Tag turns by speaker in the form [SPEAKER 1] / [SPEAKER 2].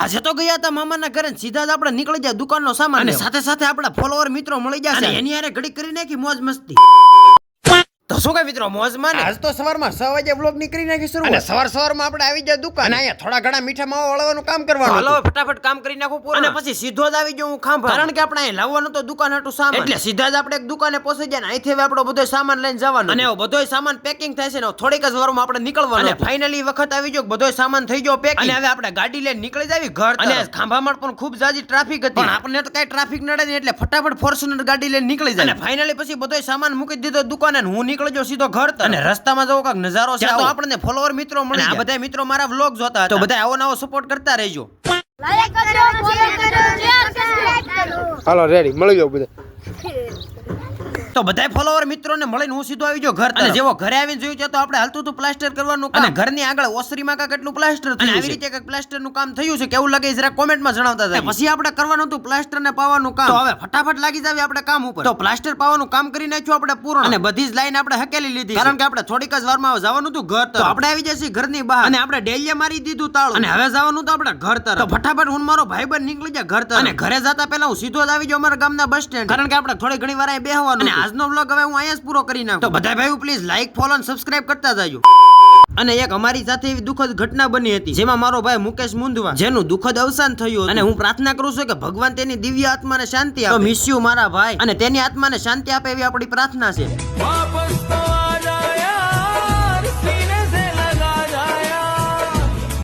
[SPEAKER 1] આજે તો ગયા હતા મામાના ઘરે, સીધા જ આપણે નીકળી જાય દુકાનનો સામાન અને સાથે સાથે આપણા ફોલોવર મિત્રો મળી જશે, એની હારે ઘડી કરી નાખી મોજ મસ્તી. તો શું કઈ મિત્રો મોજમાં ને આજ તો સવારમાં 6 વાગે બ્લોગ નીકળી નાખી શરૂ અને સવારમાં આપણે આવી જાય દુકાન અને અહીંયા થોડા ઘણા મીઠા માવા વળવાનું કામ કરવાનું. હાલો ફટાફટ કામ કરી નાખું પૂરું અને પછી સીધો જ આવી જાઉં હું ખાંભા, કારણ કે આપણે અહીં લાવવાનું તો દુકાન હતું સામાન, એટલે સીધા જ આપણે એક દુકાને પહોંચી જાય ને અહીંથી હવે આપણો બધો સામાન લઈને જવાનો અને બધો સામાન પેકિંગ થાય છે ને થોડીક જ વારમાં આપણે નીકળવાનું અને ફાઇનલી વખત આવી ગયો, બધો સામાન થઈ ગયો પેક અને હવે આપણે ગાડી લઈને નીકળી જાવી ઘર. અને ખાંભામાં પણ ખૂબ જાજી ટ્રાફિક હતી, પણ આપણને તો કઈ ટ્રાફિક નડે નહીં એટલે ફટાફટ ફોર્ચ્યુનર ગાડી લઈને નીકળી જાય અને ફાઇનલી પછી બધો સામાન મૂકી દીધો દુકાને હું નીકળી ગયો સીધો ઘર. અને રસ્તામાં જવો કાંક નજારો છે તો આપણને ફોલોવર મિત્રો મળે, આ બધા મિત્રો મારા વ્લોગ જોતા હતા, તો બધા આવો નવો સપોર્ટ કરતા રહેજો.
[SPEAKER 2] લાઈક કરજો, ફોલો કરજો, શેર સબસ્ક્રાઇબ કરો.
[SPEAKER 3] હાલો રેડી મળી જાવ બધા.
[SPEAKER 1] તો બધા ફોલોવર મિત્રોને મળીને હું સીધો આવી ગયો ઘર અને જેવો ઘરે આવીને જોયું છે તો આપણે હાલતું હતું પ્લાસ્ટર કરવાનું કામ અને ઘરની આગળ ઓસરીમાં કાંક એટલું પ્લાસ્ટર થયું આવી રીતે કાંક પ્લાસ્ટર નું કામ થયું છે, કેવું લાગે જરા કોમેન્ટમાં જણાવતા હતા. પછી આપણે કરવાનું હતું પ્લાસ્ટર ને પાવાનું કામ, તો હવે ફટાફટ લાગી જાવી આપણે કામ ઉપર. તો પ્લાસ્ટર પાવાનું કામ કરી નાખ્યું આપણે પૂર્ણ અને બધી જ લાઈન આપણે હકેલી લીધી, કારણ કે આપણે થોડીક જ વારમાં જવાનું હતું ઘર તરફ. તો આપણે આવી જશે ઘરની બહાર અને આપણે ડેલીએ મારી દીધું તાળું અને હવે જવાનું હતું આપણે ઘર તરફ. તો ફટાફટ હું મારો ભાઈબંધ નીકળી જાય ઘર તરફ અને ઘરે જતા પહેલા હું સીધો જ આવી જાઉં અમારા ગામના બસ સ્ટેન્ડ, કારણ કે આપણે થોડી ઘણી વાર અહીં બેહવાનું. અને આજનો વ્લોગ હવે હું અહીંયા જ પૂરો કરી નાખું. તો બધા ભાઈઓ પ્લીઝ લાઈક ફોલો અને સબસ્ક્રાઇબ કરતા જાજો. અને એક અમારી સાથે એવી દુઃખદ ઘટના બની હતી, જેમાં મારો ભાઈ મુકેશ મુંદવા જેનું દુઃખદ અવસાન થયું અને હું પ્રાર્થના કરું છું કે ભગવાન તેની દિવ્ય આત્માને શાંતિ આપે. મિસ યુ મારા ભાઈ, અને તેની આત્માને શાંતિ આપે એવી આપણી પ્રાર્થના છે.